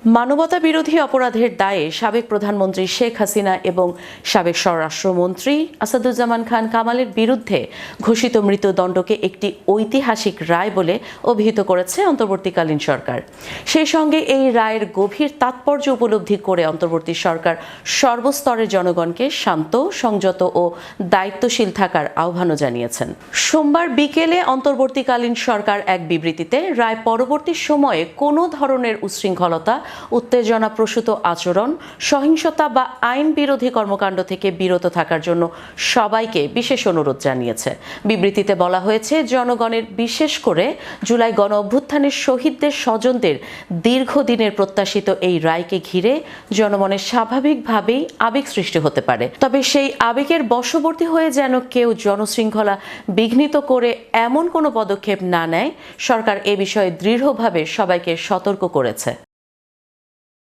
মানবতা বিরোধী অপরাধের দায়ে সাবেক প্রধানমন্ত্রী শেখ হাসিনা এবং সাবেক স্বরাষ্ট্রমন্ত্রী আসাদুজ্জামান খান কামালের বিরুদ্ধে ঘোষিত মৃত্যুদণ্ডকে একটি ঐতিহাসিক রায় বলে অভিহিত করেছে অন্তর্বর্তীকালীন সরকার। সেই সঙ্গে এই রায়ের গভীর তাৎপর্য উপলব্ধি করে অন্তর্বর্তী সরকার সর্বস্তরের জনগণকে শান্ত, সংযত ও দায়িত্বশীল থাকার আহ্বানও জানিয়েছেন। সোমবার বিকেলে অন্তর্বর্তীকালীন সরকার এক বিবৃতিতে রায় পরবর্তী সময়ে কোনো ধরনের উচ্ছৃঙ্খলতা, উত্তেজনাপ্রসূত আচরণ, সহিংসতা বা আইন বিরোধী কর্মকাণ্ড থেকে বিরত থাকার জন্য সবাইকে বিশেষ অনুরোধ জানিয়েছে। বিবৃতিতে বলা হয়েছে, জনগণের বিশেষ করে জুলাই গণ অভ্যুত্থানের শহীদদের স্বজনদের দীর্ঘদিনের প্রত্যাশিত এই রায়কে ঘিরে জনমনে স্বাভাবিকভাবেই আবেগ সৃষ্টি হতে পারে। তবে সেই আবেগের বশবর্তী হয়ে যেন কেউ জনশৃঙ্খলা বিঘ্নিত করে এমন কোনো পদক্ষেপ না নেয়, সরকার এ বিষয়ে দৃঢ়ভাবে সবাইকে সতর্ক করেছে।